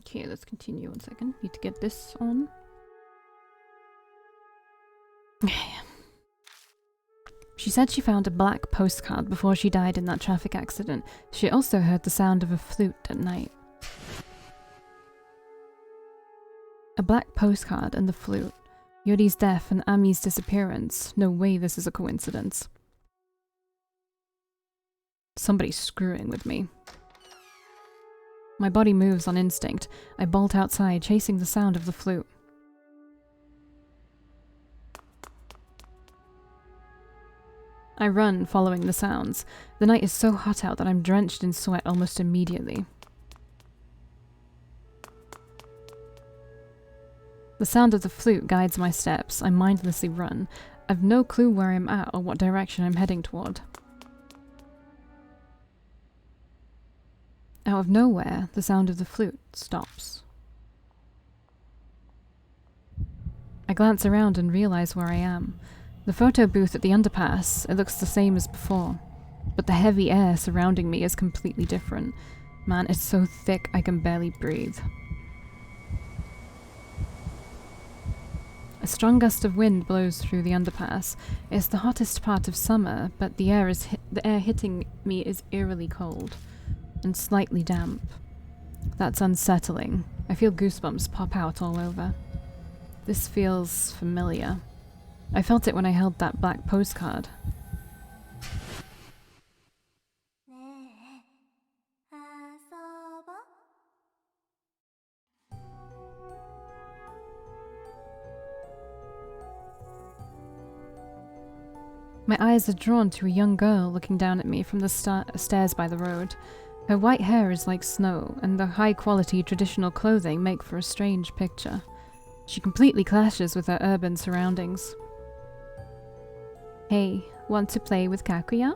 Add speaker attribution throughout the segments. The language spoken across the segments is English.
Speaker 1: Okay, let's continue 1 second. Need to get this on. She said she found a black postcard before she died in that traffic accident. She also heard the sound of a flute at night. A black postcard and the flute. Yuri's death and Ami's disappearance. No way this is a coincidence. Somebody's screwing with me. My body moves on instinct. I bolt outside, chasing the sound of the flute. I run, following the sounds. The night is so hot out that I'm drenched in sweat almost immediately. The sound of the flute guides my steps. I mindlessly run. I've no clue where I'm at or what direction I'm heading toward. Out of nowhere, the sound of the flute stops. I glance around and realize where I am. The photo booth at the underpass, it looks the same as before. But the heavy air surrounding me is completely different. Man, it's so thick I can barely breathe. A strong gust of wind blows through the underpass. It's the hottest part of summer, but the air hitting me is eerily cold. And slightly damp. That's unsettling. I feel goosebumps pop out all over. This feels familiar. I felt it when I held that black postcard. My eyes are drawn to a young girl looking down at me from the stairs by the road. Her white hair is like snow, and the high-quality traditional clothing make for a strange picture. She completely clashes with her urban surroundings. Hey, want to play with Kakuya?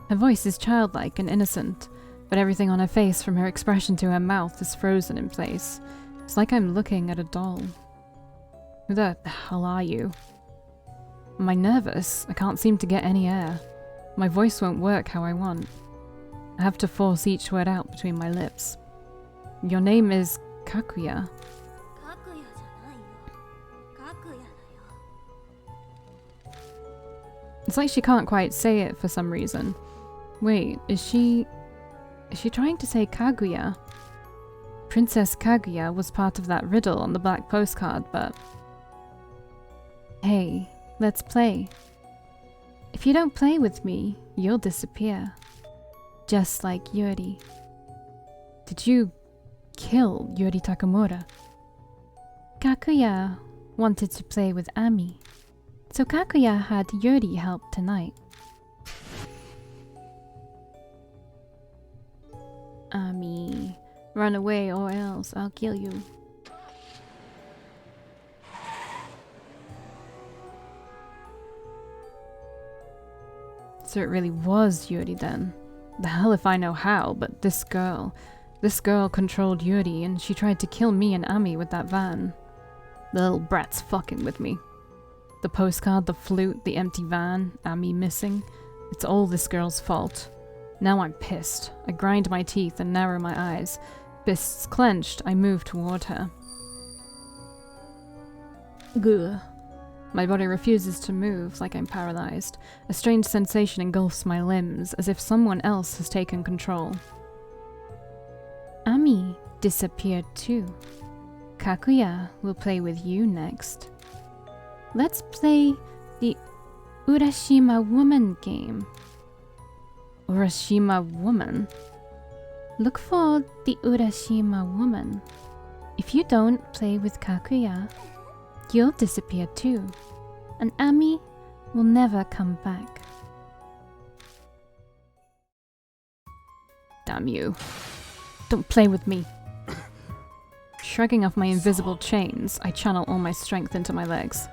Speaker 1: Her voice is childlike and innocent, but everything on her face, from her expression to her mouth, is frozen in place. It's like I'm looking at a doll. Who the hell are you? Am I nervous? I can't seem to get any air. My voice won't work how I want. I have to force each word out between my lips. Your name is Kakuya. It's like she can't quite say it for some reason. Wait, is she trying to say Kaguya? Princess Kaguya was part of that riddle on the black postcard, but... Hey, let's play. If you don't play with me, you'll disappear. Just like Yuri. Did you kill Yuri Takamura? Kakuya wanted to play with Ami, so Kakuya had Yuri help tonight. Ami, run away or else I'll kill you. So it really was Yuri then. The hell if I know how, but this girl controlled Yuri and she tried to kill me and Ami with that van. The little brat's fucking with me. The postcard, the flute, the empty van, Ami missing. It's all this girl's fault. Now I'm pissed. I grind my teeth and narrow my eyes. Fists clenched, I move toward her. Gugh. My body refuses to move, like I'm paralyzed. A strange sensation engulfs my limbs, as if someone else has taken control. Ami disappeared too. Kakuya will play with you next. Let's play the Urashima Woman game. Urashima Woman? Look for the Urashima Woman. If you don't play with Kakuya, you'll disappear too, and Ami will never come back. Damn you. Don't play with me. Shrugging off my invisible chains, I channel all my strength into my legs.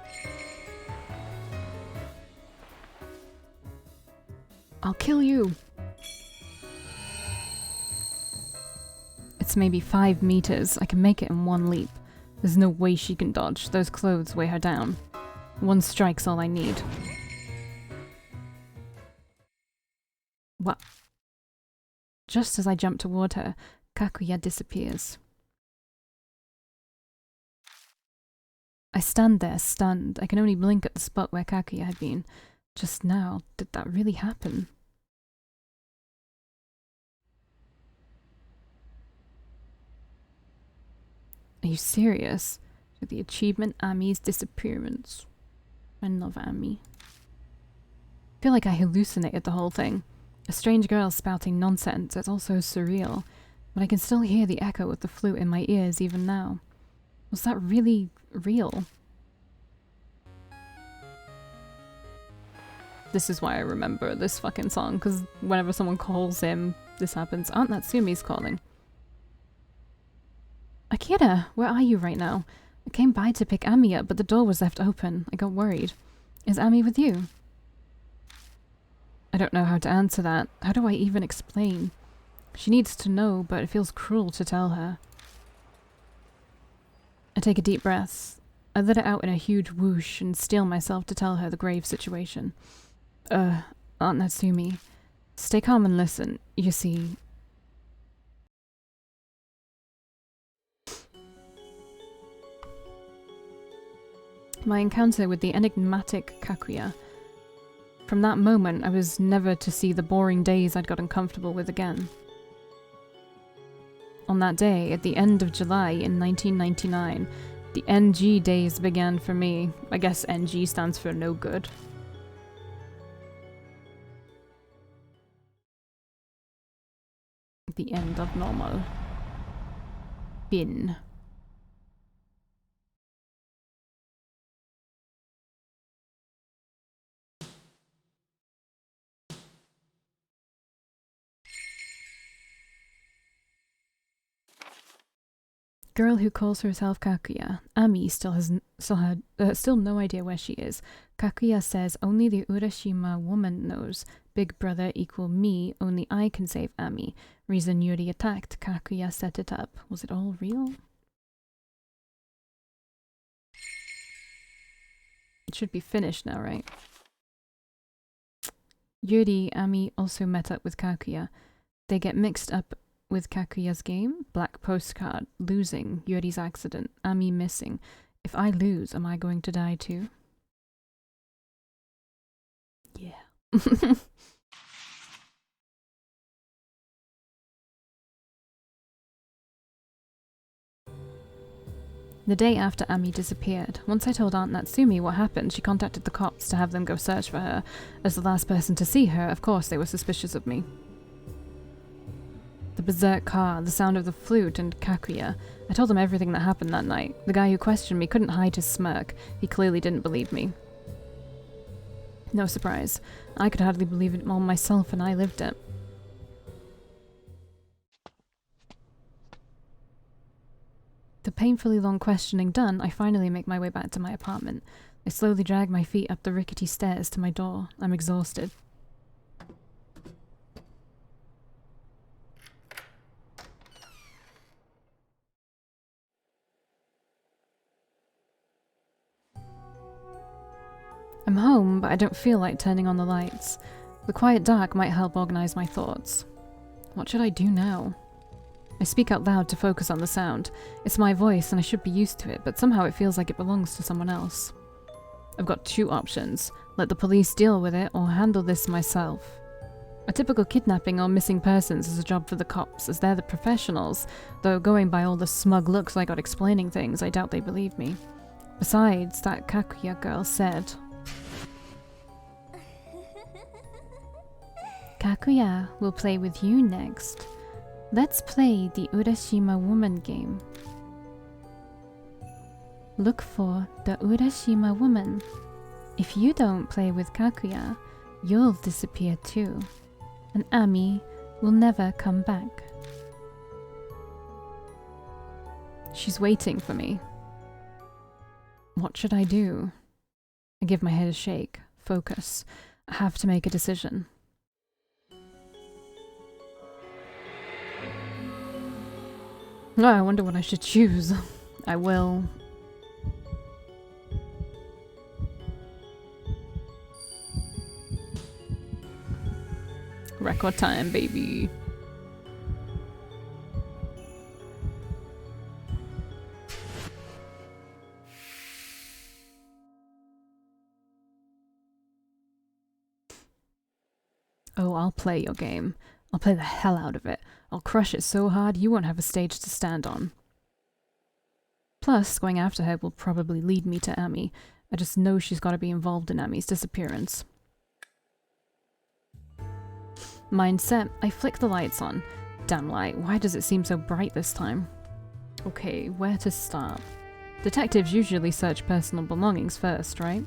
Speaker 1: I'll kill you. It's maybe 5 meters. I can make it in one leap. There's no way she can dodge. Those clothes weigh her down. One strike's all I need. What? Just as I jump toward her, Kakuya disappears. I stand there, stunned. I can only blink at the spot where Kakuya had been. Just now, did that really happen? Are you serious? With the achievement Ami's disappearance. I love Ami. I feel like I hallucinated the whole thing. A strange girl spouting nonsense. It's all so surreal. But I can still hear the echo of the flute in my ears even now. Was that really real? This is why I remember this fucking song, because whenever someone calls him, this happens. Aunt Natsumi's calling. Akira, where are you right now? I came by to pick Ami up, but the door was left open. I got worried. Is Ami with you? I don't know how to answer that. How do I even explain? She needs to know, but it feels cruel to tell her. I take a deep breath. I let it out in a huge whoosh and steel myself to tell her the grave situation. Aunt Natsumi, stay calm and listen. You see... My encounter with the enigmatic Kakuya. From that moment, I was never to see the boring days I'd gotten comfortable with again. On that day, at the end of July in 1999, the NG days began for me. I guess NG stands for no good. The end of normal. Bin. Girl who calls herself Kakuya. Ami still no idea where she is. Kakuya says only the Urashima woman knows. Big brother equal me, only I can save Ami. Reason Yuri attacked, Kakuya set it up. Was it all real? It should be finished now, right? Yuri, Ami also met up with Kakuya. They get mixed up with Kakuya's game. Black postcard. Losing. Yuri's accident. Ami missing. If I lose, am I going to die too? Yeah. The day after Ami disappeared, once I told Aunt Natsumi what happened, she contacted the cops to have them go search for her. As the last person to see her, of course they were suspicious of me. The berserk car, the sound of the flute, and Kakuya. I told them everything that happened that night. The guy who questioned me couldn't hide his smirk. He clearly didn't believe me. No surprise. I could hardly believe it all myself, and I lived it. The painfully long questioning done, I finally make my way back to my apartment. I slowly drag my feet up the rickety stairs to my door. I'm exhausted. I'm home, but I don't feel like turning on the lights. The quiet dark might help organize my thoughts. What should I do now? I speak out loud to focus on the sound. It's my voice and I should be used to it, but somehow it feels like it belongs to someone else. I've got two options. Let the police deal with it or handle this myself. A typical kidnapping or missing persons is a job for the cops, as they're the professionals, though going by all the smug looks I got explaining things, I doubt they believe me. Besides, that Kakuya girl said... Kakuya will play with you next. Let's play the Urashima woman game. Look for the Urashima woman. If you don't play with Kakuya, you'll disappear too. And Ami will never come back. She's waiting for me. What should I do? I give my head a shake. Focus. I have to make a decision. Oh, I wonder what I should choose. I will. Record time, baby. Oh, I'll play your game. I'll play the hell out of it. I'll crush it so hard you won't have a stage to stand on. Plus, going after her will probably lead me to Ami. I just know she's got to be involved in Ami's disappearance. Mindset, I flick the lights on. Damn light, why does it seem so bright this time? Okay, where to start? Detectives usually search personal belongings first, right?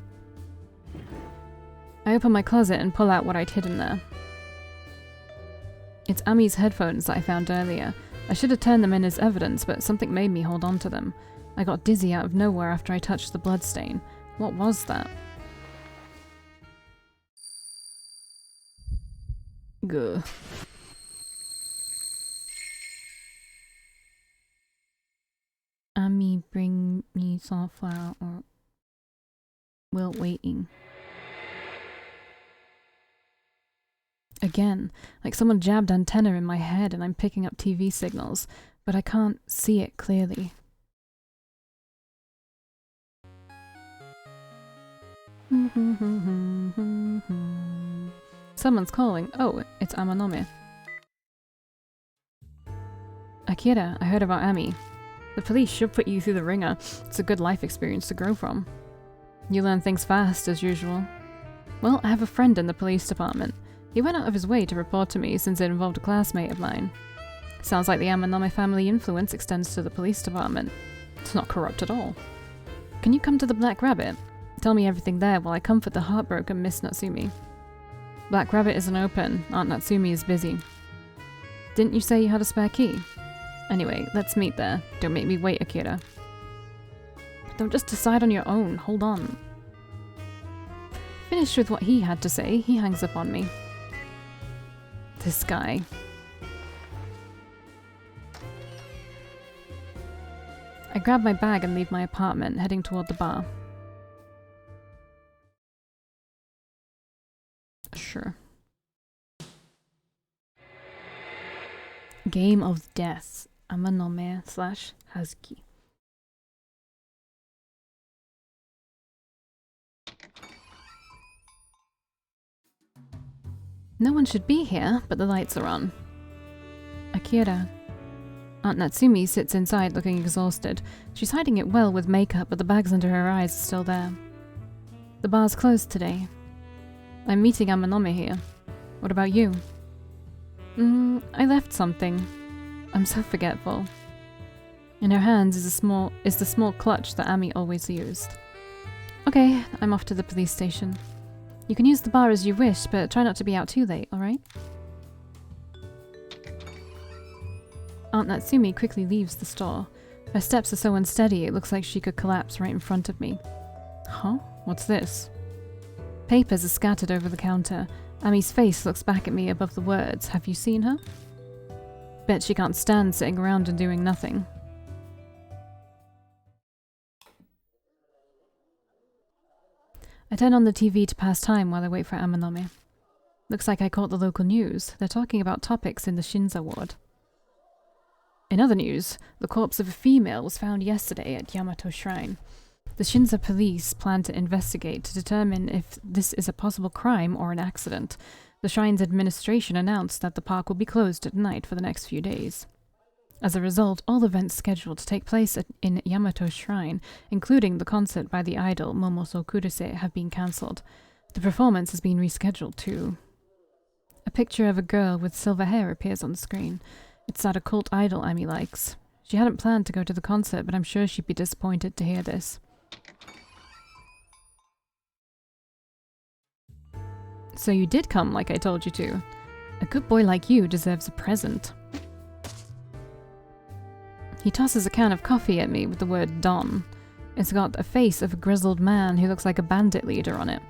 Speaker 1: I open my closet and pull out what I'd hidden there. It's Ami's headphones that I found earlier. I should have turned them in as evidence, but something made me hold on to them. I got dizzy out of nowhere after I touched the bloodstain. What was that? Gah. Ami, bring me sunflower or... Will waiting. Again, like someone jabbed antenna in my head and I'm picking up TV signals, but I can't see it clearly. Someone's calling. Oh, it's Amanome. Akira, I heard about Ami. The police should put you through the ringer. It's a good life experience to grow from. You learn things fast, as usual. Well, I have a friend in the police department. He went out of his way to report to me since it involved a classmate of mine. Sounds like the Amanome family influence extends to the police department. It's not corrupt at all. Can you come to the Black Rabbit? Tell me everything there while I comfort the heartbroken Miss Natsumi. Black Rabbit isn't open. Aunt Natsumi is busy. Didn't you say you had a spare key? Anyway, let's meet there. Don't make me wait, Akira. Don't just decide on your own. Hold on. Finished with what he had to say, he hangs up on me. This guy. I grab my bag and leave my apartment, heading toward the bar. Sure. Game of Death. Amanome / Hazuki. No one should be here, but the lights are on. Akira. Aunt Natsumi sits inside looking exhausted. She's hiding it well with makeup, but the bags under her eyes are still there. The bar's closed today. I'm meeting Amanome here. What about you? I left something. I'm so forgetful. In her hands is the small clutch that Ami always used. Okay, I'm off to the police station. You can use the bar as you wish, but try not to be out too late, alright? Aunt Natsumi quickly leaves the store. Her steps are so unsteady it looks like she could collapse right in front of me. Huh? What's this? Papers are scattered over the counter. Ami's face looks back at me above the words, "Have you seen her?" Bet she can't stand sitting around and doing nothing. I turn on the TV to pass time while I wait for Amanome. Looks like I caught the local news. They're talking about topics in the Shinza ward. In other news, the corpse of a female was found yesterday at Yamato Shrine. The Shinza police plan to investigate to determine if this is a possible crime or an accident. The shrine's administration announced that the park will be closed at night for the next few days. As a result, all events scheduled to take place in Yamato Shrine, including the concert by the idol Momoso Kurose, have been cancelled. The performance has been rescheduled too. A picture of a girl with silver hair appears on the screen. It's that occult idol Ami likes. She hadn't planned to go to the concert, but I'm sure she'd be disappointed to hear this. So you did come like I told you to. A good boy like you deserves a present. He tosses a can of coffee at me with the word Don. It's got a face of a grizzled man who looks like a bandit leader on it.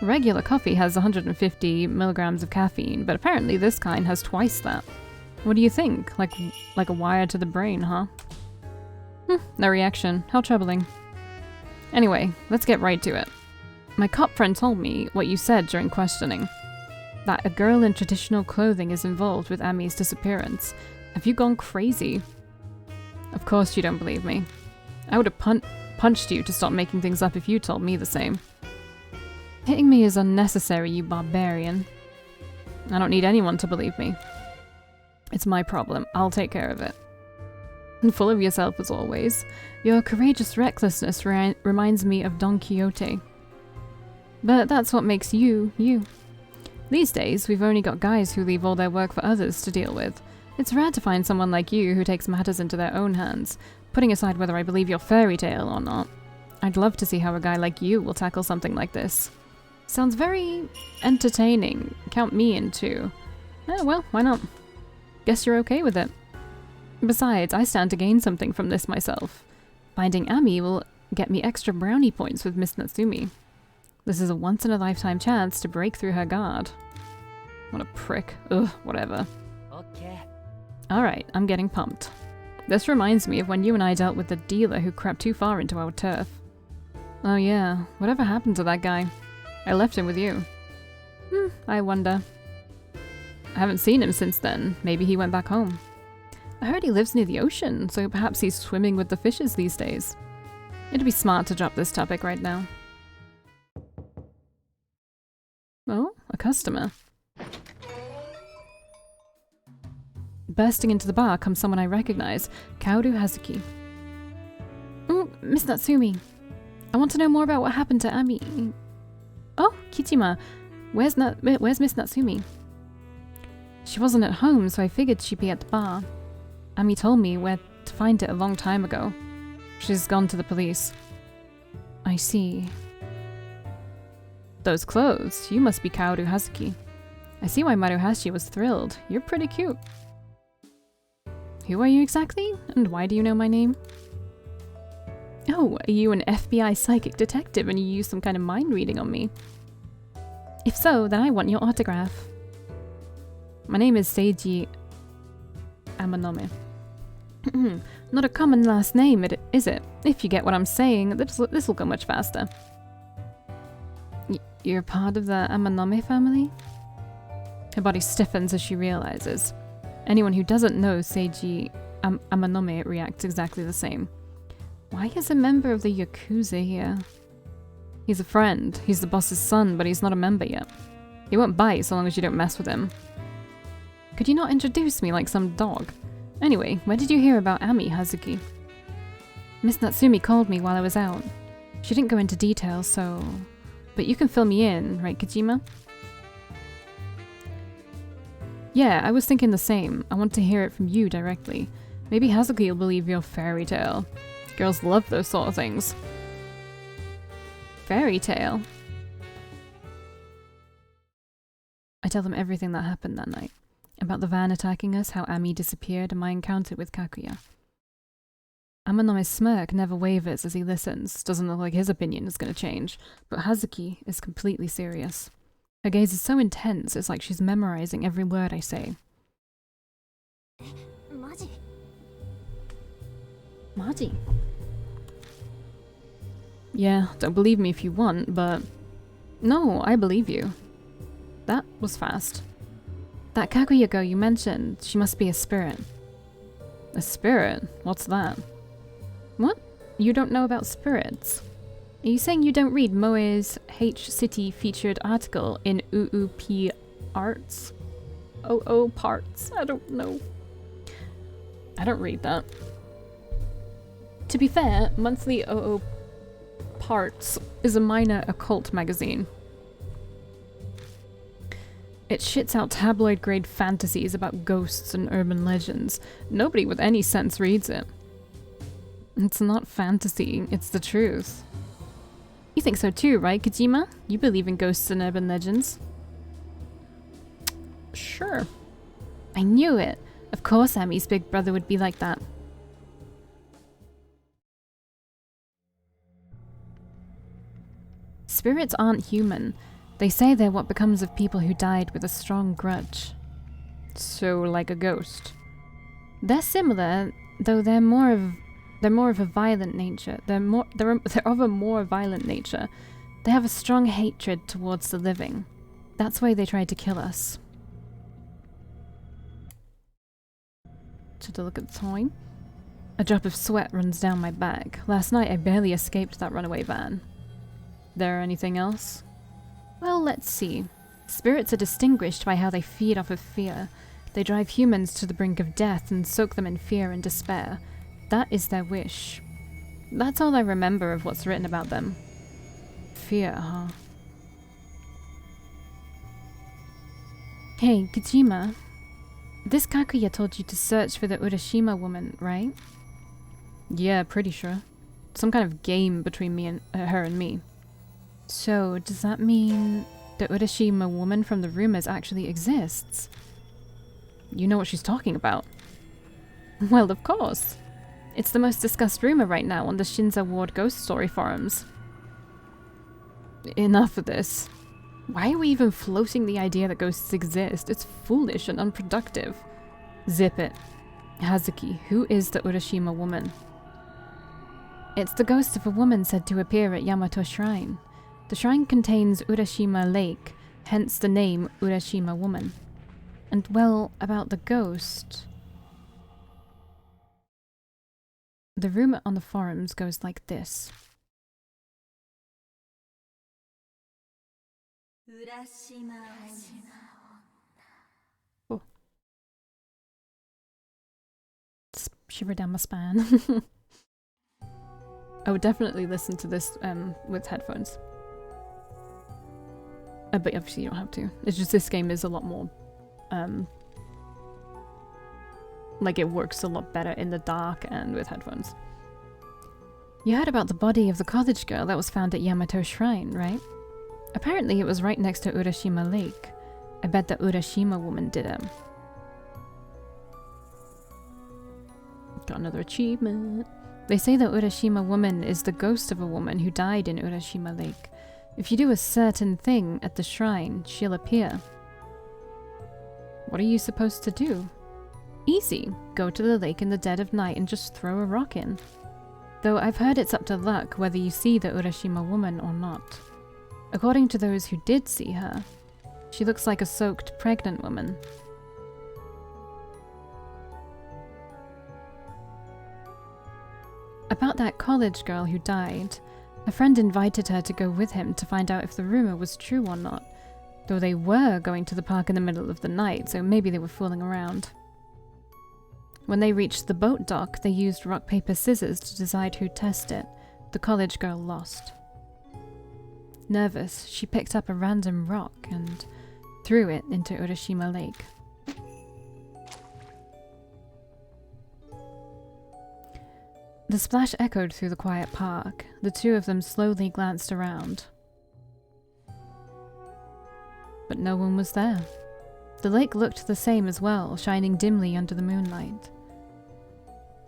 Speaker 1: Regular coffee has 150 milligrams of caffeine, but apparently this kind has twice that. What do you think? Like a wire to the brain, huh? No reaction. How troubling. Anyway, let's get right to it. My cop friend told me what you said during questioning. That a girl in traditional clothing is involved with Ami's disappearance. Have you gone crazy? Of course you don't believe me. I would have punched you to stop making things up if you told me the same. Hitting me is unnecessary, you barbarian. I don't need anyone to believe me. It's my problem. I'll take care of it. And full of yourself as always. Your courageous recklessness reminds me of Don Quixote. But that's what makes you, you. These days, we've only got guys who leave all their work for others to deal with. It's rare to find someone like you who takes matters into their own hands, putting aside whether I believe your fairy tale or not. I'd love to see how a guy like you will tackle something like this. Sounds very entertaining. Count me in too. Oh well, why not? Guess you're okay with it. Besides, I stand to gain something from this myself. Finding Ami will get me extra brownie points with Miss Natsumi. This is a once-in-a-lifetime chance to break through her guard. What a prick. Ugh, whatever.
Speaker 2: Okay.
Speaker 1: Alright, I'm getting pumped. This reminds me of when you and I dealt with the dealer who crept too far into our turf. Oh yeah, whatever happened to that guy? I left him with you. I wonder. I haven't seen him since then. Maybe he went back home. I heard he lives near the ocean, so perhaps he's swimming with the fishes these days. It'd be smart to drop this topic right now. Oh, a customer. Bursting into the bar comes someone I recognize, Kaoru Hazuki. Oh, Miss Natsumi. I want to know more about what happened to Ami. Oh, Kichima. Where's Miss Natsumi? She wasn't at home, so I figured she'd be at the bar. Ami told me where to find it a long time ago. She's gone to the police. I see. Those clothes. You must be Kaoru Hazuki. I see why Maruhashi was thrilled. You're pretty cute. Who are you exactly? And why do you know my name? Oh, are you an FBI psychic detective and you use some kind of mind reading on me? If so, then I want your autograph. My name is Seiji Amanome. Not a common last name, is it? If you get what I'm saying, this'll go much faster. You're part of the Amanome family? Her body stiffens as she realizes. Anyone who doesn't know Seiji Amanome reacts exactly the same. Why is a member of the Yakuza here? He's a friend. He's the boss's son, but he's not a member yet. He won't bite so long as you don't mess with him. Could you not introduce me like some dog? Anyway, where did you hear about Ami, Hazuki? Miss Natsumi called me while I was out. She didn't go into detail, so... But you can fill me in, right, Kojima? Yeah, I was thinking the same. I want to hear it from you directly. Maybe Hazuki will believe your fairy tale. Girls love those sort of things. Fairy tale? I tell them everything that happened that night. About the van attacking us, how Ami disappeared, and my encounter with Kakuya. Amanome's smirk never wavers as he listens. Doesn't look like his opinion is going to change. But Hazuki is completely serious. Her gaze is so intense, it's like she's memorizing every word I say. Maji? Yeah, don't believe me if you want, but... No, I believe you. That was fast. That Kaguya girl you mentioned, she must be a spirit. A spirit? What's that? What? You don't know about spirits? Are you saying you don't read Moe's H-City featured article in UUP Arts? OO Parts? I don't know. I don't read that. To be fair, Monthly OO Parts is a minor occult magazine. It shits out tabloid-grade fantasies about ghosts and urban legends. Nobody with any sense reads it. It's not fantasy, it's the truth. You think so too, right, Kojima? You believe in ghosts and urban legends? Sure. I knew it. Of course Ami's big brother would be like that. Spirits aren't human. They say they're what becomes of people who died with a strong grudge. So, like a ghost. They're similar, though they're more of a violent nature. They're of a more violent nature. They have a strong hatred towards the living. That's why they tried to kill us. Should I look at the time? A drop of sweat runs down my back. Last night I barely escaped that runaway van. There anything else? Well, let's see. Spirits are distinguished by how they feed off of fear. They drive humans to the brink of death and soak them in fear and despair. That is their wish. That's all I remember of what's written about them. Fear, huh? Hey, Kojima. This Kakuya told you to search for the Urashima woman, right? Yeah, pretty sure. Some kind of game between me and her and me. So, does that mean the Urashima woman from the rumors actually exists? You know what she's talking about. Well, of course. It's the most discussed rumor right now on the Shinza Ward ghost story forums. Enough of this. Why are we even floating the idea that ghosts exist? It's foolish and unproductive. Zip it. Hazuki, who is the Urashima woman? It's the ghost of a woman said to appear at Yamato Shrine. The shrine contains Urashima Lake, hence the name Urashima Woman. And well, about the ghost... The rumor on the forums goes like this. Oh. Shiver down my spine. I would definitely listen to this with headphones. But obviously you don't have to. It's just this game is a lot more... like it works a lot better in the dark and with headphones. You heard about the body of the college girl that was found at Yamato Shrine, right? Apparently it was right next to Urashima Lake. I bet the Urashima woman did it. Got another achievement. They say the Urashima woman is the ghost of a woman who died in Urashima Lake. If you do a certain thing at the shrine, she'll appear. What are you supposed to do? Easy. Go to the lake in the dead of night and just throw a rock in. Though I've heard it's up to luck whether you see the Urashima woman or not. According to those who did see her, she looks like a soaked pregnant woman. About that college girl who died, a friend invited her to go with him to find out if the rumor was true or not, though they were going to the park in the middle of the night, so maybe they were fooling around. When they reached the boat dock, they used rock, paper, scissors to decide who'd test it. The college girl lost. Nervous, she picked up a random rock and threw it into Urashima Lake. The splash echoed through the quiet park. The two of them slowly glanced around. But no one was there. The lake looked the same as well, shining dimly under the moonlight.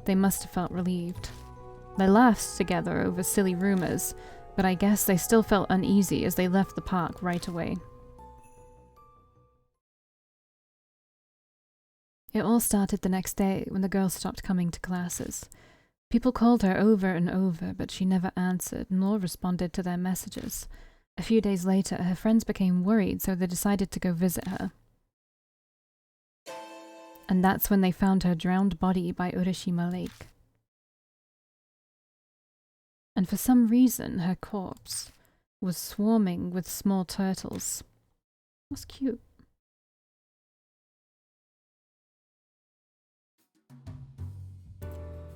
Speaker 1: They must have felt relieved. They laughed together over silly rumors, but I guess they still felt uneasy as they left the park right away. It all started the next day when the girl stopped coming to classes. People called her over and over, but she never answered nor responded to their messages. A few days later, her friends became worried, so they decided to go visit her. And that's when they found her drowned body by Urashima Lake. And for some reason, her corpse was swarming with small turtles. That's cute.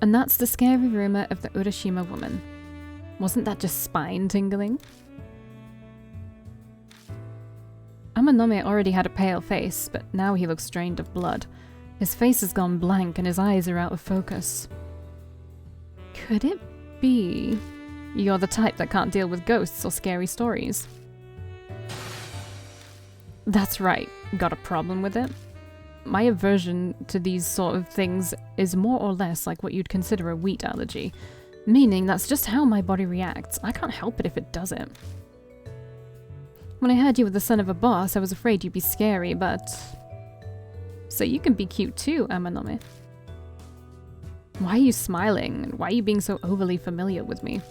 Speaker 1: And that's the scary rumor of the Urashima woman. Wasn't that just spine-tingling? Amanome already had a pale face, but now he looks drained of blood. His face has gone blank and his eyes are out of focus. Could it be you're the type that can't deal with ghosts or scary stories? That's right, got a problem with it? My aversion to these sort of things is more or less like what you'd consider a wheat allergy, meaning that's just how my body reacts. I can't help it if it doesn't. When I heard you were the son of a boss, I was afraid you'd be scary, but... So you can be cute too, Amanome. Why are you smiling? Why are you being so overly familiar with me?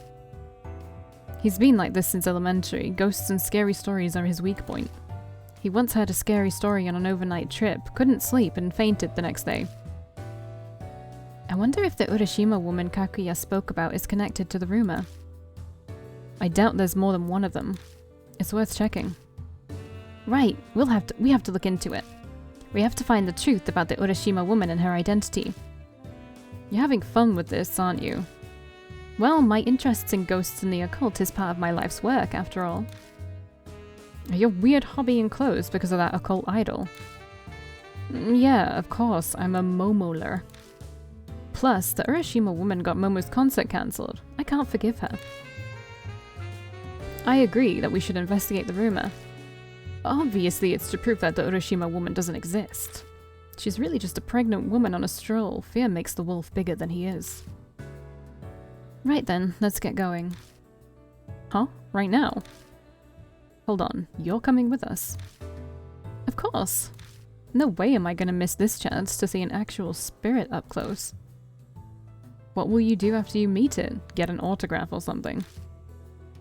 Speaker 1: He's been like this since elementary. Ghosts and scary stories are his weak point. He once heard a scary story on an overnight trip, couldn't sleep, and fainted the next day. I wonder if the Urashima woman Kakuya spoke about is connected to the rumor. I doubt there's more than one of them. It's worth checking. Right, we have to look into it. We have to find the truth about the Urashima woman and her identity. You're having fun with this, aren't you? Well, my interests in ghosts and the occult is part of my life's work, after all. Your weird hobby in clothes because of that occult idol. Yeah, of course, I'm a Momoler. Plus, the Urashima woman got Momo's concert cancelled. I can't forgive her. I agree that we should investigate the rumor. Obviously, it's to prove that the Urashima woman doesn't exist. She's really just a pregnant woman on a stroll. Fear makes the wolf bigger than he is. Right then, let's get going. Huh? Right now? Hold on, you're coming with us? Of course. No way am I gonna miss this chance to see an actual spirit up close. What will you do after you meet it? Get an autograph or something?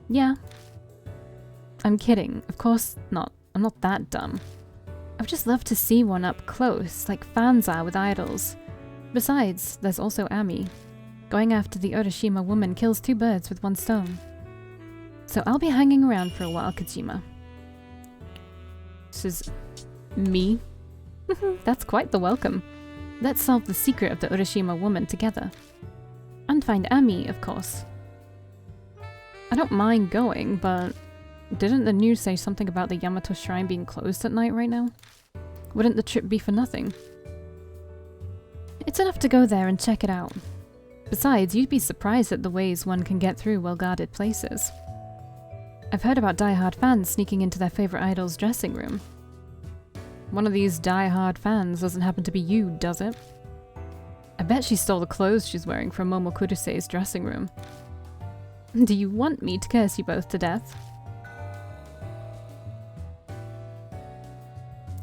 Speaker 1: Yeah. I'm kidding. Of course not. I'm not that dumb. I would just love to see one up close, like fans are with idols. Besides, there's also Ami. Going after the Urashima woman kills two birds with one stone. So I'll be hanging around for a while, Kojima. This is me? That's quite the welcome. Let's solve the secret of the Urashima woman together. And find Ami, of course. I don't mind going, but didn't the news say something about the Yamato Shrine being closed at night right now? Wouldn't the trip be for nothing? It's enough to go there and check it out. Besides, you'd be surprised at the ways one can get through well-guarded places. I've heard about die-hard fans sneaking into their favorite idol's dressing room. One of these die-hard fans doesn't happen to be you, does it? I bet she stole the clothes she's wearing from Momo Kuruse's dressing room. Do you want me to curse you both to death?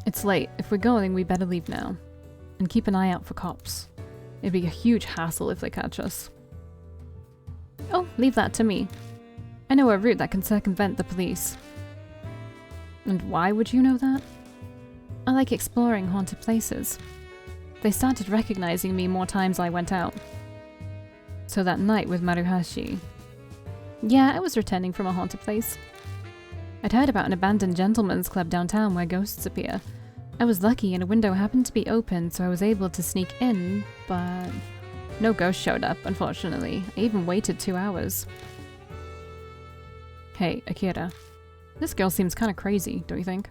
Speaker 1: It's late. If we're going, we better leave now. And keep an eye out for cops. It'd be a huge hassle if they catch us. Oh, leave that to me. I know a route that can circumvent the police. And why would you know that? I like exploring haunted places. They started recognizing me more times I went out. So that night with Maruhashi. Yeah, I was returning from a haunted place. I'd heard about an abandoned gentleman's club downtown where ghosts appear. I was lucky and a window happened to be open, so I was able to sneak in, but no ghost showed up, unfortunately. I even waited 2 hours. Hey, Akira. This girl seems kinda crazy, don't you think?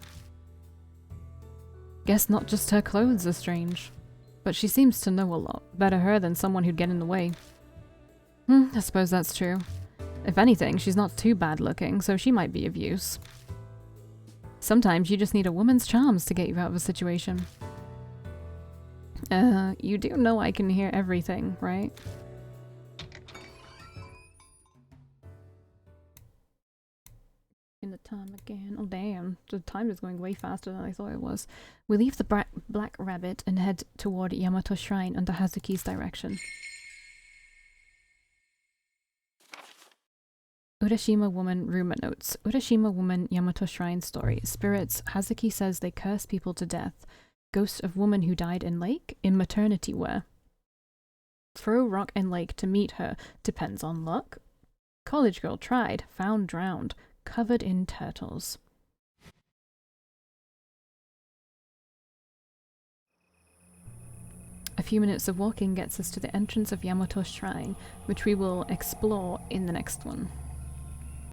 Speaker 1: Guess not just her clothes are strange. But she seems to know a lot. Better her than someone who'd get in the way. I suppose that's true. If anything, she's not too bad looking, so she might be of use. Sometimes you just need a woman's charms to get you out of a situation. You do know I can hear everything, right? In the time again. Oh damn, the time is going way faster than I thought it was. We leave the Black Rabbit and head toward Yamato Shrine under Hazuki's direction. Urashima Woman Rumor Notes. Urashima Woman Yamato Shrine Story. Spirits. Hazuki says they curse people to death. Ghost of woman who died in lake in maternity wear. Throw rock in lake to meet her. Depends on luck. College girl tried. Found drowned. Covered in turtles. A few minutes of walking gets us to the entrance of Yamato Shrine, which we will explore in the next one.